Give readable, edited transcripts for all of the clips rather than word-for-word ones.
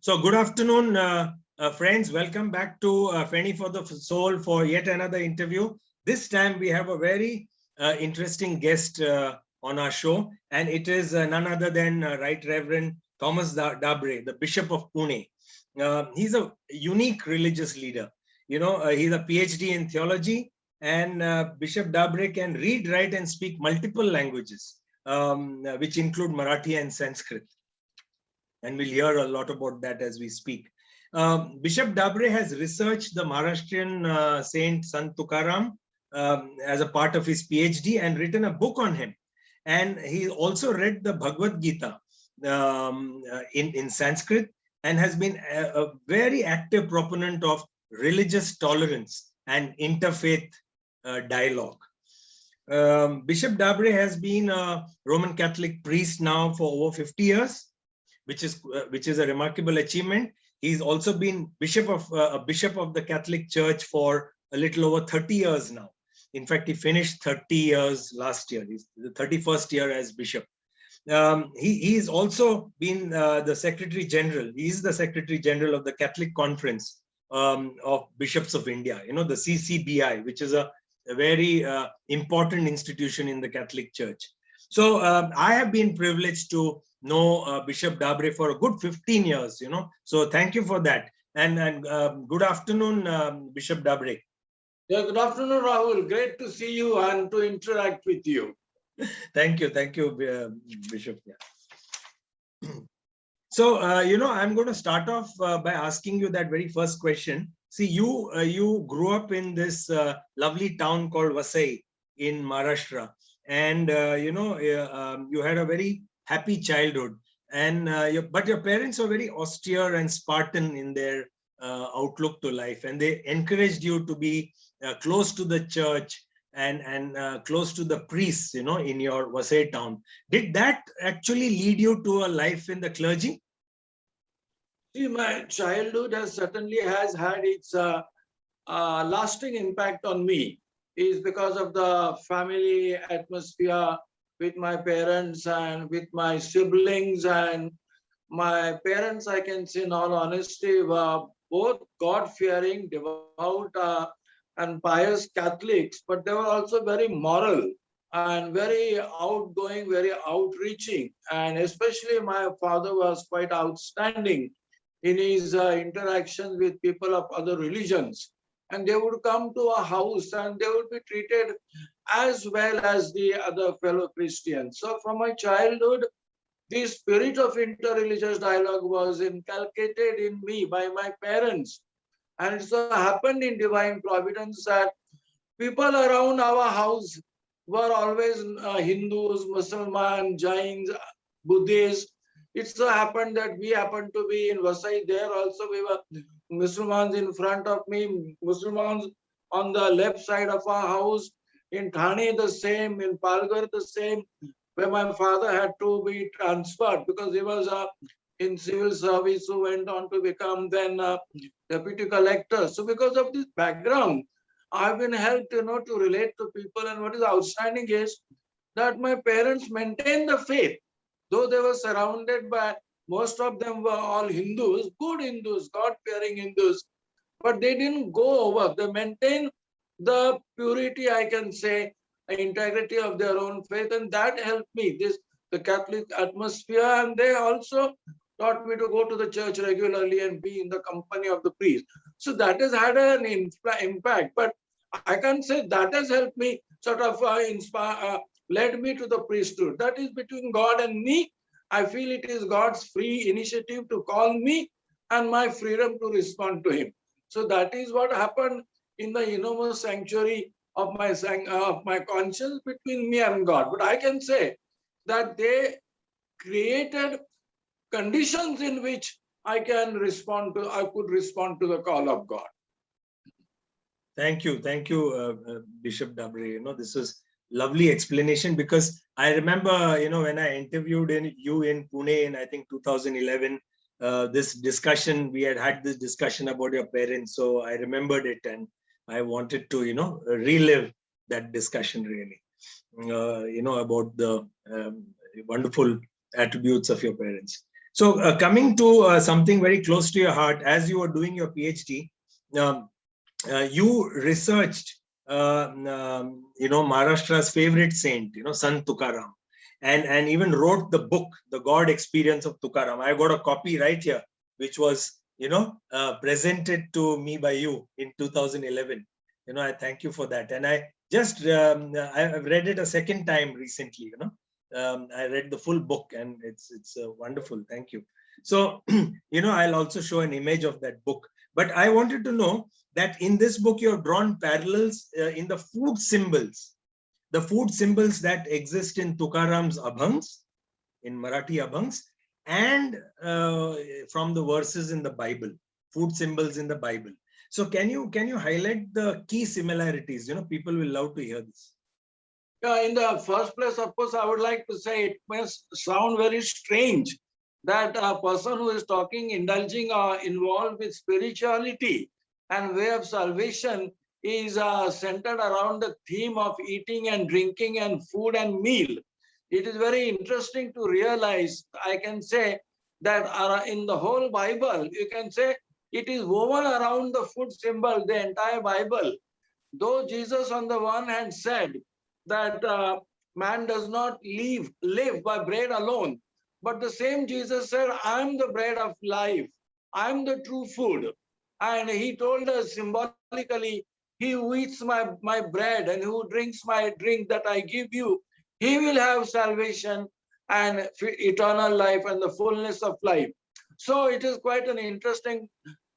So good afternoon, friends. Welcome back to Feni for the Soul for yet another interview. This time we have a very interesting guest on our show, and it is none other than Right Reverend Thomas Dabre, the Bishop of Pune. He's a unique religious leader. You know, he's a PhD in theology, and Bishop Dabre can read, write, and speak multiple languages, which include Marathi and Sanskrit. And we'll hear a lot about that as we speak. Bishop Dabre has researched the Maharashtrian saint Sant Tukaram as a part of his PhD and written a book on him. And he also read the Bhagwad Gita in Sanskrit and has been a very active proponent of religious tolerance and interfaith dialogue. Bishop Dabre has been a Roman Catholic priest now for over 50 years. Which is a remarkable achievement. He's also been bishop of the Catholic Church for a little over 30 years now. In fact, he finished 30 years last year. He's the 31st year as bishop. He's also been the Secretary General. He's the Secretary General of the Catholic Conference of Bishops of India. You know, the CCBI, which is a very important institution in the Catholic Church. So I have been privileged to know Bishop Dabre for a good 15 years, you know. So thank you for that. And good afternoon, Bishop Dabre. Yeah, good afternoon, Rahul. Great to see you and to interact with you. Thank you, Bishop. Yeah. So, you know, I'm going to start off by asking you that very first question. See, you grew up in this lovely town called Vasai in Maharashtra. And, you know, you had a very happy childhood, and but your parents were very austere and Spartan in their outlook to life, and they encouraged you to be close to the church and close to the priests, you know, in your Vasai town. Did that actually lead you to a life in the clergy? See, my childhood certainly has had its lasting impact on me. Is because of the family atmosphere with my parents and with my siblings. And my parents, I can say in all honesty, were both God-fearing, devout and pious Catholics, but they were also very moral and very outgoing, very outreaching. And especially my father was quite outstanding in his interactions with people of other religions. And they would come to a house and they would be treated as well as the other fellow Christians. So from my childhood, the spirit of interreligious dialogue was inculcated in me by my parents. And it so happened in divine providence that people around our house were always Hindus, Muslims, Jains, Buddhists. It so happened that we happened to be in Vasai. There also we were Muslims in front of me, Muslims on the left side of our house. In Thane the same, in Palghar the same, where my father had to be transferred because he was in civil service, who went on to become then deputy collector. So because of this background, I've been helped, you know, to relate to people. And what is outstanding is that my parents maintained the faith, though they were surrounded by, most of them were all Hindus, good Hindus, God-fearing Hindus, but they didn't go over. They maintained the purity, I can say, the integrity of their own faith, and that helped me, the Catholic atmosphere. And they also taught me to go to the church regularly and be in the company of the priest. So that has had an impact, but I can't say that has helped me sort of led me to the priesthood. That is between God and me. I feel it is God's free initiative to call me and my freedom to respond to him. So that is what happened in the enormous sanctuary of my conscience between me and God. But I can say that they created conditions in which I could respond to the call of God. Thank you, Bishop Dabre. You know, this is lovely explanation, because I remember, you know, when I interviewed you in Pune in, I think, 2011, this discussion, we had this discussion about your parents. So I remembered it and I wanted to, you know, relive that discussion really, you know, about the wonderful attributes of your parents. So coming to something very close to your heart, as you were doing your PhD, you researched, Maharashtra's favorite saint, Sant Tukaram, and even wrote the book, The God Experience of Tukaram. I got a copy right here, which was, presented to me by you in 2011. I thank you for that. And I just, I've read it a second time recently, I read the full book, and it's wonderful. Thank you. So, I'll also show an image of that book. But I wanted to know that in this book, you have drawn parallels in the food symbols that exist in Tukaram's Abhangs, in Marathi Abhangs, and from the verses in the Bible, food symbols in the Bible. So can you highlight the key similarities? People will love to hear this. Yeah, in the first place, of course, I would like to say it must sound very strange that a person who is talking, indulging or involved with spirituality and way of salvation is centered around the theme of eating and drinking and food and meal. It is very interesting to realize, I can say, that in the whole Bible, you can say it is woven around the food symbol, the entire Bible. Though Jesus on the one hand said that man does not live by bread alone, but the same Jesus said, I am the bread of life. I am the true food. And he told us symbolically, he who eats my bread and who drinks my drink that I give you, he will have salvation and eternal life and the fullness of life. So it is quite an interesting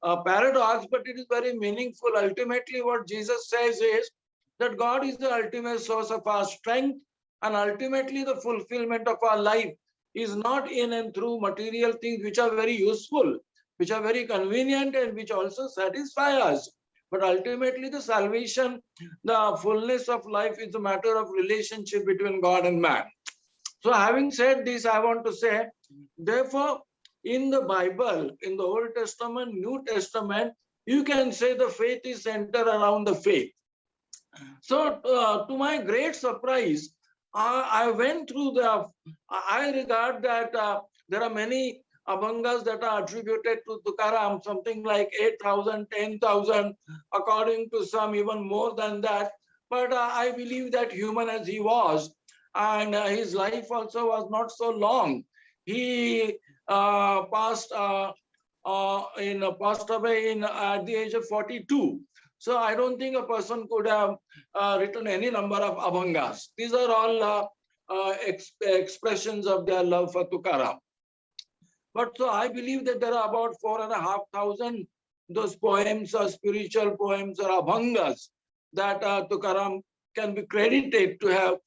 paradox, but it is very meaningful. Ultimately, what Jesus says is that God is the ultimate source of our strength, and ultimately the fulfillment of our life is not in and through material things which are very useful, which are very convenient, and which also satisfy us. But ultimately the salvation, the fullness of life is a matter of relationship between God and man. So having said this, I want to say, therefore, in the Bible, in the Old Testament, New Testament, you can say the faith is centered around the faith. So to my great surprise, I went through I regard that there are many Abhangas that are attributed to Tukaram, something like 8,000, 10,000, according to some even more than that. But I believe that human as he was, and his life also was not so long. He passed away at the age of 42. So I don't think a person could have written any number of Abhangas. These are all expressions of their love for Tukaram. But so I believe that there are about 4,500 those poems or spiritual poems or Abhangas that Tukaram can be credited to have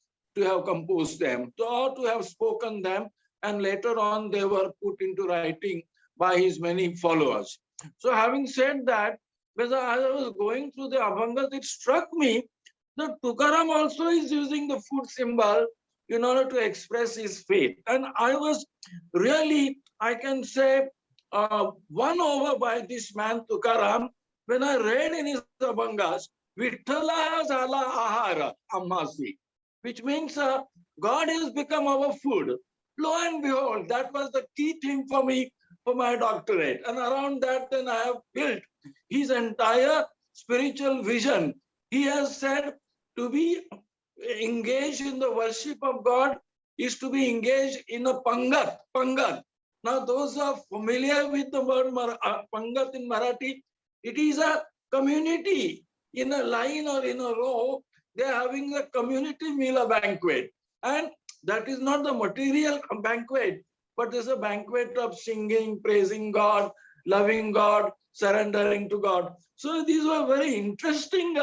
composed them, or to have spoken them, and later on they were put into writing by his many followers. So having said that, as I was going through the Abhangas, it struck me that Tukaram also is using the food symbol in order to express his faith. And I was really, I can say, won over by this man Tukaram when I read in his Abhangas, Vithala Zala Ahara Ammasi, which means God has become our food. Lo and behold, that was the key theme for me for my doctorate. And around that, then I have built his entire spiritual vision. He has said to be engaged in the worship of God is to be engaged in a pangat. Now, those who are familiar with the word pangat in Marathi, it is a community in a line or in a row. They are having a community meal, a banquet. And that is not the material banquet, but there's a banquet of singing, praising God, loving God, surrendering to God. So these were very interesting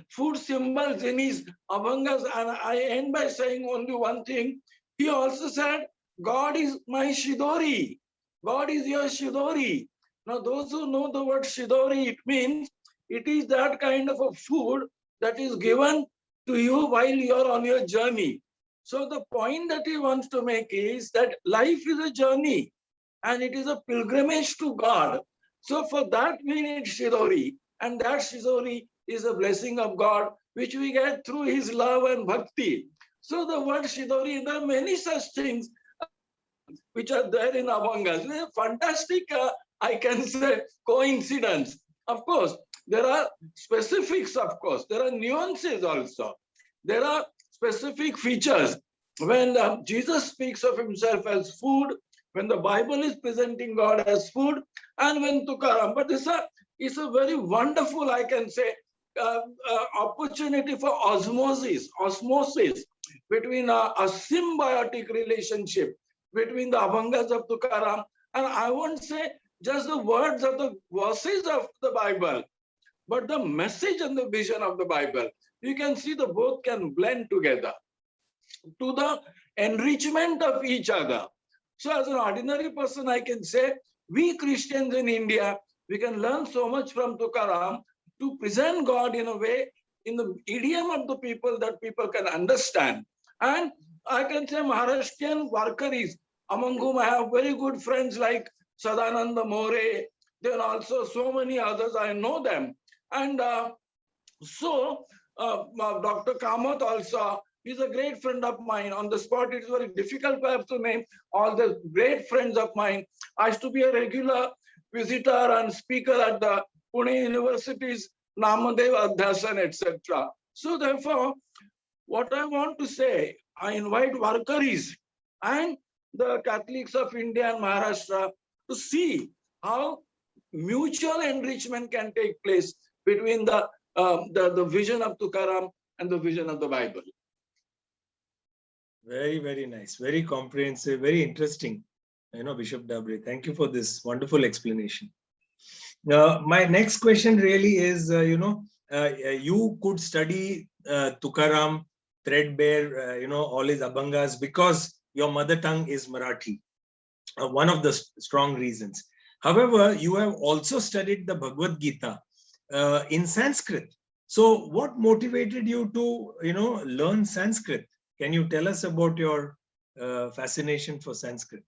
food symbols in his Abhangas. And I end by saying only one thing. He also said, God is my Shidori. God is your Shidori. Now, those who know the word Shidori, it means it is that kind of a food that is given to you while you're on your journey. So the point that he wants to make is that life is a journey and it is a pilgrimage to God. So for that we need Shidori, and that Shidori is a blessing of God, which we get through his love and bhakti. So the word Shidori, there are many such things. which are there in Abhangas. Fantastic, I can say, coincidence. Of course, there are specifics, of course. There are nuances also. There are specific features. When Jesus speaks of himself as food, when the Bible is presenting God as food, and when Tukaram. But it's a very wonderful, I can say, opportunity for osmosis between a symbiotic relationship between the Abhangas of Tukaram, and I won't say just the words of the verses of the Bible, but the message and the vision of the Bible. You can see the both can blend together to the enrichment of each other. So as an ordinary person, I can say, we Christians in India, we can learn so much from Tukaram to present God in a way, in the idiom of the people that people can understand. And I can say Maharashtrian Varkaris, among whom I have very good friends like Sadananda More, then also so many others, I know them. And Dr. Kamath also is a great friend of mine. On the spot, it's very difficult perhaps to name all the great friends of mine. I used to be a regular visitor and speaker at the Pune University's Namadev Adhyasan, etc. So therefore, what I want to say, I invite Varkaris and the Catholics of India and Maharashtra to see how mutual enrichment can take place between the vision of Tukaram and the vision of the Bible. Very, very nice. Very comprehensive, very interesting. Bishop Dabre, thank you for this wonderful explanation. My next question really is, you could study Tukaram threadbare, all his Abhangas because your mother tongue is Marathi. One of the strong reasons. However, you have also studied the Bhagwad Gita in Sanskrit. So what motivated you to, learn Sanskrit? Can you tell us about your fascination for Sanskrit?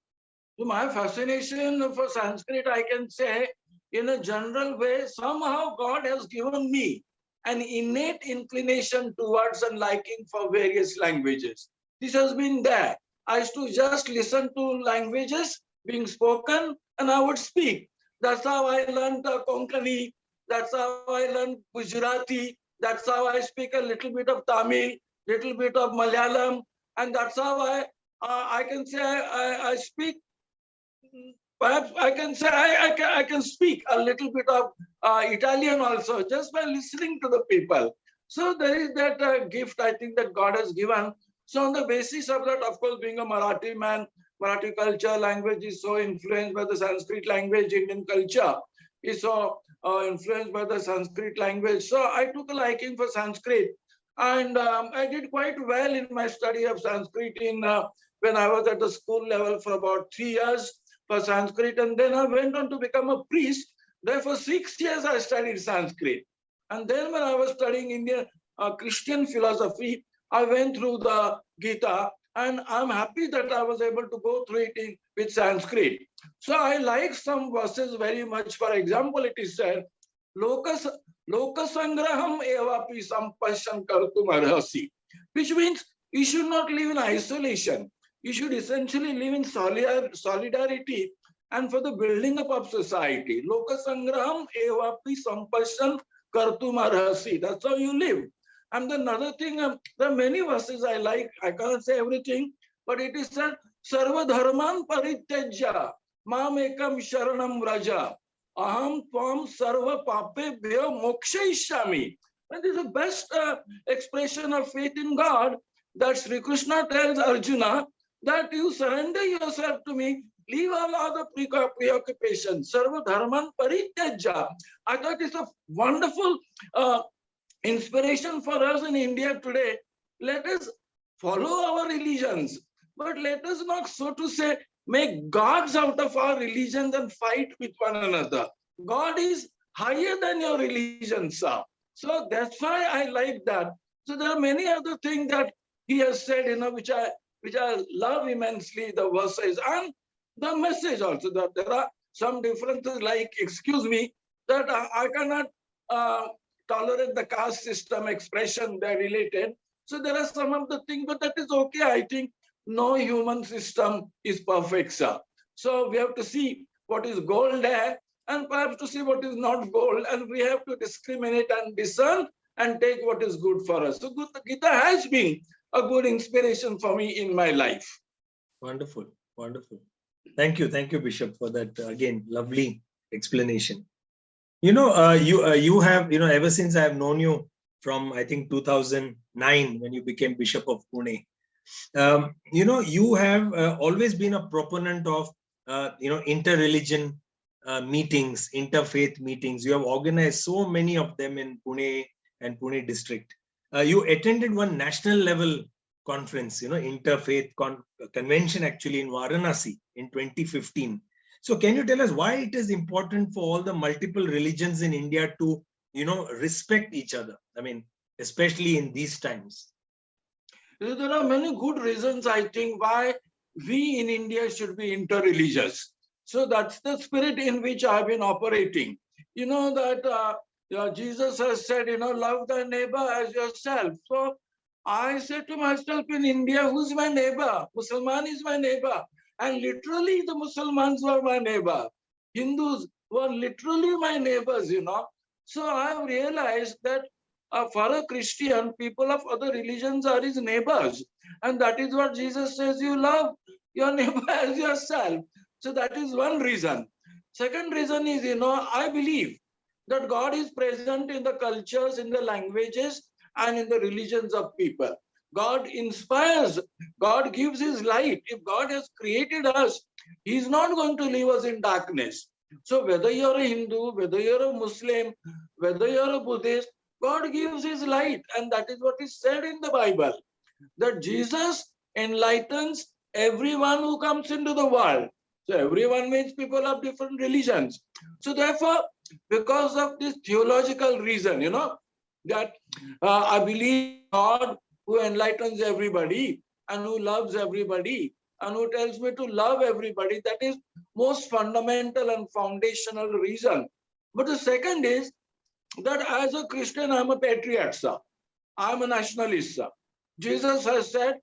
So my fascination for Sanskrit, I can say, in a general way, somehow God has given me an innate inclination towards and liking for various languages. This has been there. I used to just listen to languages being spoken and I would speak. That's how I learned Konkani. That's how I learned Gujarati. That's how I speak a little bit of Tamil, little bit of Malayalam, and that's how I can say I speak. Perhaps I can say I can speak a little bit of Italian also just by listening to the people. So there is that gift I think that God has given. So on the basis of that, of course, being a Marathi man, Marathi culture, language is so influenced by the Sanskrit language. Indian culture is so influenced by the Sanskrit language. So I took a liking for Sanskrit, and I did quite well in my study of Sanskrit when I was at the school level for about 3 years for Sanskrit, and then I went on to become a priest. There for 6 years I studied Sanskrit, and then when I was studying Indian Christian philosophy, I went through the Gita, and I'm happy that I was able to go through it with Sanskrit. So I like some verses very much. For example, it is said, Lokasangraham evapi sampasyan kartum arhasi, which means you should not live in isolation. You should essentially live in solidarity and for the building up of society. Lokasangraham evapi sampasyan kartum arhasi. That's how you live. And then another thing, there are many verses I like. I can't say everything, but it is said, Sarva dharman parityajya mam ekam sharanam vraja aham tvam sarva papebhyo mokshayishyami. And this is the best expression of faith in God that Sri Krishna tells Arjuna that you surrender yourself to me, leave all other preoccupations. Sarva dharman parityajya. I thought it's a wonderful inspiration for us in India today. Let us follow our religions, but let us not, so to say, make gods out of our religions and fight with one another. God is higher than your religion, sir. So that's why I like that. So there are many other things that he has said, which I love immensely, the verses and the message also. That there are some differences, like, excuse me, that I cannot tolerate the caste system expression, they're related. So there are some of the things, but that is okay, I think. no human system is perfect, sir. So we have to see what is gold there and perhaps to see what is not gold, and we have to discriminate and discern and take what is good for us. So Gita has been a good inspiration for me in my life. Wonderful, wonderful. Thank you, Bishop, for that again lovely explanation. You have, ever since I have known you from, I think, 2009 when you became Bishop of Pune. You have always been a proponent of inter-religion meetings, interfaith meetings. You have organized so many of them in Pune and Pune district. You attended one national level conference, interfaith convention actually in Varanasi in 2015. So can you tell us why it is important for all the multiple religions in India to, respect each other? I mean, especially in these times. There are many good reasons, I think, why we in India should be interreligious. So that's the spirit in which I've been operating. You know that Jesus has said, love thy neighbor as yourself. So I said to myself in India, who's my neighbor? Muslim is my neighbor. And literally the Muslims were my neighbor. Hindus were literally my neighbors, So I have realized that for a Christian, people of other religions are his neighbors. And that is what Jesus says, you love your neighbor as yourself. So that is one reason. Second reason is, I believe that God is present in the cultures, in the languages, and in the religions of people. God inspires, God gives his light. If God has created us, he's not going to leave us in darkness. So whether you're a Hindu, whether you're a Muslim, whether you're a Buddhist, God gives his light. And that is what is said in the Bible, that Jesus enlightens everyone who comes into the world. So everyone means people of different religions. So therefore, because of this theological reason, that I believe God who enlightens everybody and who loves everybody and who tells me to love everybody, that is most fundamental and foundational reason. But the second is that as a Christian, I'm a patriot, sir. I'm a nationalist, sir. Jesus has said,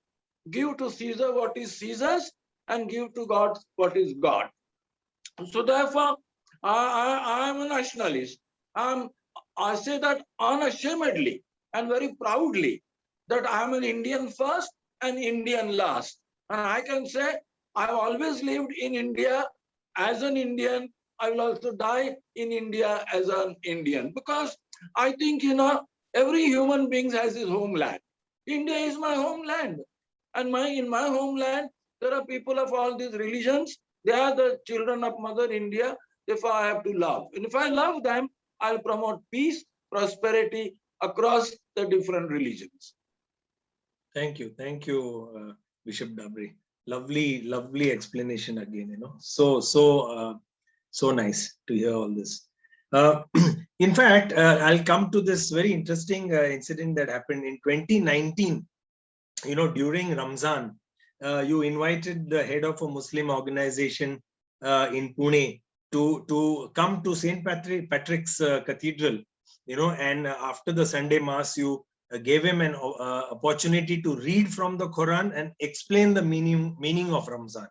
give to Caesar what is Caesar's and give to God what is God. So therefore, I am a nationalist. I say that unashamedly and very proudly that I am an Indian first and Indian last. And I can say I've always lived in India as an Indian. I will also die in India as an Indian, because I think, every human being has his homeland. India is my homeland. And in my homeland, there are people of all these religions. They are the children of Mother India. Therefore, I have to love. And if I love them, I'll promote peace, prosperity across the different religions. Thank you, Bishop Dabre. Lovely explanation again. So nice to hear all this. In fact, I'll come to this very interesting incident that happened in 2019. During Ramzan, you invited the head of a Muslim organization in Pune to come to St. Patrick's Cathedral, and after the Sunday Mass, you gave him an opportunity to read from the Koran and explain the meaning of Ramzan.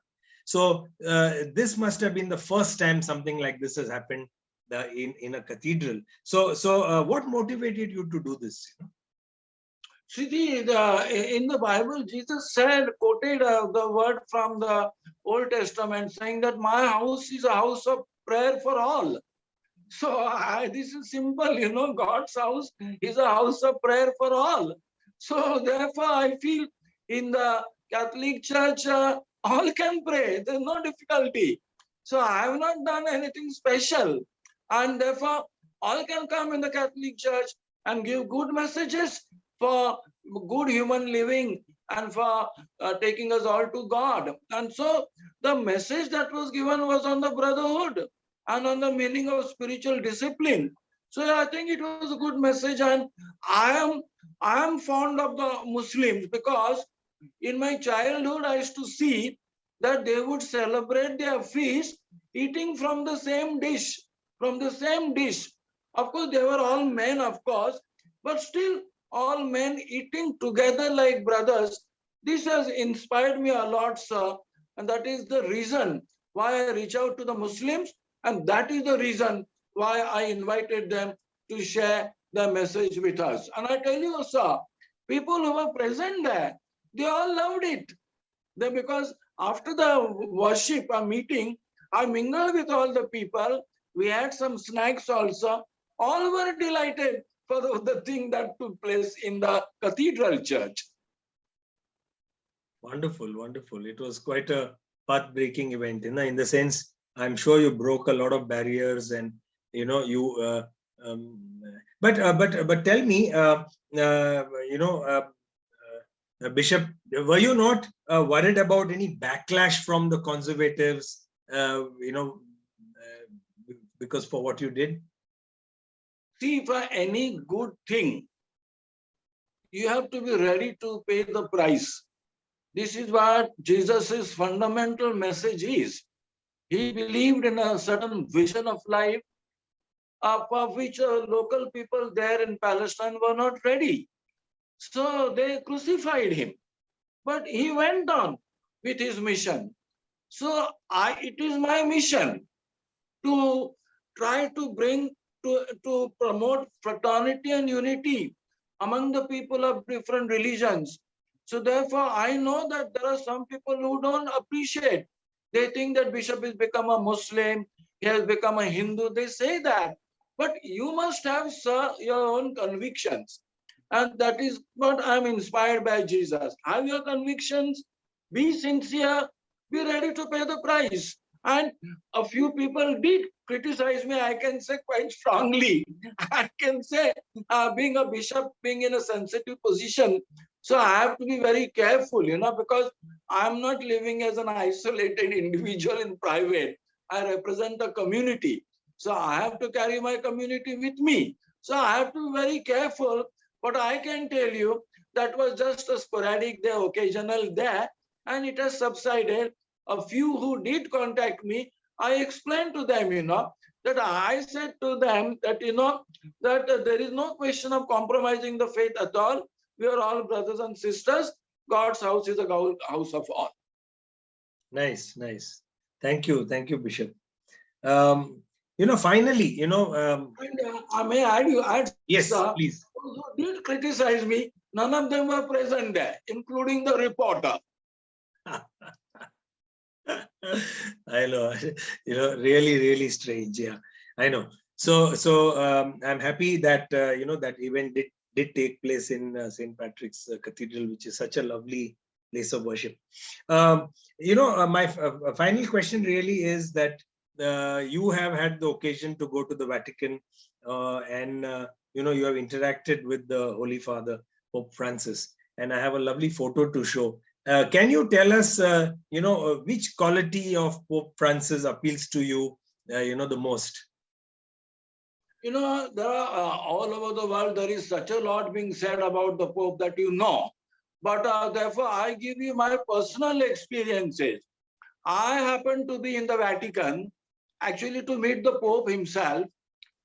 So this must have been the first time something like this has happened in a cathedral. So what motivated you to do this? See, in the Bible, Jesus quoted the word from the Old Testament saying that my house is a house of prayer for all. So this is simple, God's house is a house of prayer for all. So therefore, I feel in the Catholic Church, all can pray. There's no difficulty. So I have not done anything special. And therefore, all can come in the Catholic Church and give good messages for good human living and for taking us all to God. And so the message that was given was on the brotherhood and on the meaning of spiritual discipline. So I think it was a good message, and I am fond of the Muslims because in my childhood I used to see that they would celebrate their feast eating from the same dish. Of course, they were all men, of course, but still all men eating together like brothers. This has inspired me a lot, sir. And that is the reason why I reach out to the Muslims. And that is the reason why I invited them to share the message with us. And I tell you, sir, people who were present there, they all loved it. Because after the worship meeting, I mingled with all the people. We had some snacks also. All were delighted for the thing that took place in the cathedral church. Wonderful, wonderful. It was quite a path-breaking event, in the sense, I'm sure you broke a lot of barriers, and but tell me, Bishop, were you not worried about any backlash from the conservatives, because for what you did? See, for any good thing, you have to be ready to pay the price. This is what Jesus' fundamental message is. He believed in a certain vision of life, for which local people there in Palestine were not ready. So they crucified him. But he went on with his mission. So it is my mission to try to bring, to promote fraternity and unity among the people of different religions. So therefore, I know that there are some people who don't appreciate. They think that Bishop has become a Muslim, he has become a Hindu. They say that. But you must have, sir, your own convictions. And that is what I'm inspired by Jesus. Have your convictions, be sincere, be ready to pay the price. And a few people did criticize me, I can say quite strongly. I can say, being a bishop, being in a sensitive position, so I have to be very careful, because I'm not living as an isolated individual in private. I represent a community. So I have to carry my community with me. So I have to be very careful. But I can tell you that was just a sporadic there, occasional there, and it has subsided. A few who did contact me, I explained to them, that I said to them that, that there is no question of compromising the faith at all. We are all brothers and sisters. God's house is a house of all. Nice, nice. Thank you, Bishop. Finally, and I may add, yes, sir, please. those who did criticize me, none of them were present there, including the reporter. I know, really, really strange. Yeah, I know. So I'm happy that that event did take place in St. Patrick's Cathedral, which is such a lovely place of worship. My final question really is that you have had the occasion to go to the Vatican, and you have interacted with the Holy Father, Pope Francis, and I have a lovely photo to show. Can you tell us, which quality of Pope Francis appeals to you, the most? There are all over the world, there is such a lot being said about the Pope that But therefore, I give you my personal experiences. I happened to be in the Vatican, actually to meet the Pope himself.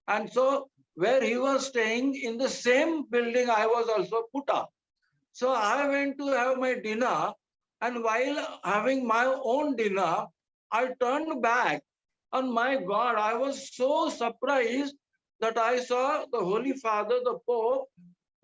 And so where he was staying, in the same building, I was also put up. So I went to have my dinner, and while having my own dinner, I turned back, and my God, I was so surprised that I saw the Holy Father, the Pope,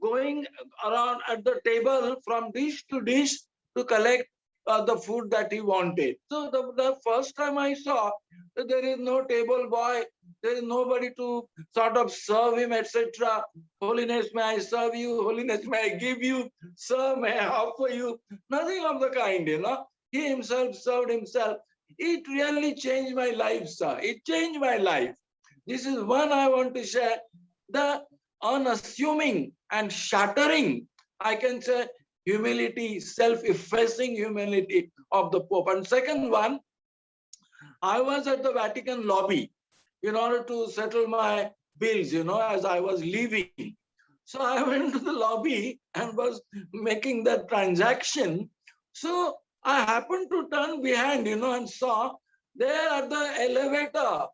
going around at the table from dish to dish to collect the food that he wanted. So the first time I saw that there is no table boy, there is nobody to sort of serve him, etc. Holiness, may I serve you? Holiness, may I give you? Sir, may I offer you? Nothing of the kind, He himself served himself. It really changed my life, sir. It changed my life. This is one I want to share. The unassuming and shattering, I can say, humility, self-effacing humility of the Pope. And second one, I was at the Vatican lobby in order to settle my bills, as I was leaving. So I went to the lobby and was making that transaction. So I happened to turn behind, and saw there at the elevator,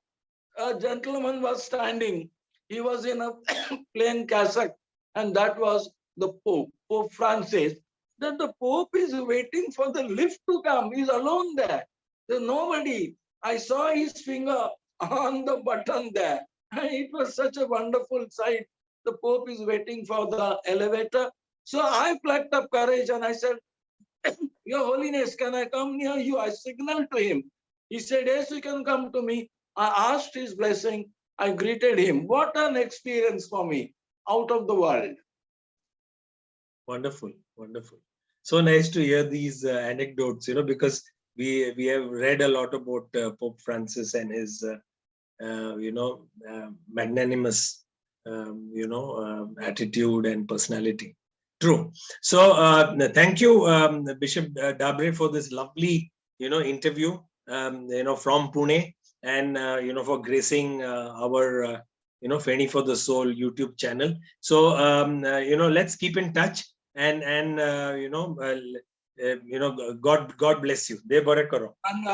a gentleman was standing. He was in a plain cassock, and that was the Pope, Pope Francis. that the Pope is waiting for the lift to come. He's alone there. There's nobody. I saw his finger on the button there. It was such a wonderful sight. The Pope is waiting for the elevator. So I plucked up courage and I said, Your Holiness, can I come near you? I signaled to him. He said, yes, you can come to me. I asked his blessing. I greeted him. What an experience for me, out of the world. Wonderful, wonderful. So nice to hear these anecdotes, because we have read a lot about Pope Francis and his, magnanimous, attitude and personality. True. So thank you, Bishop Dabre, for this lovely, interview, from Pune, and for gracing our, Feni for the Soul YouTube channel. So let's keep in touch, and God bless you. De bore karo. And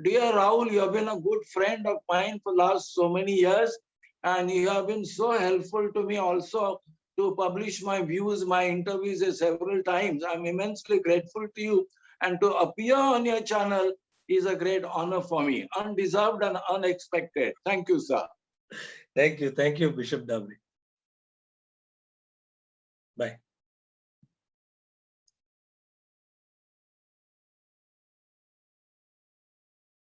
dear Rahul, you have been a good friend of mine for last so many years, and you have been so helpful to me also to publish my views, my interviews several times. I'm immensely grateful to you, and to appear on your channel is a great honor for me, undeserved and unexpected. Thank you, sir. Thank you, Bishop Dabre. Bye.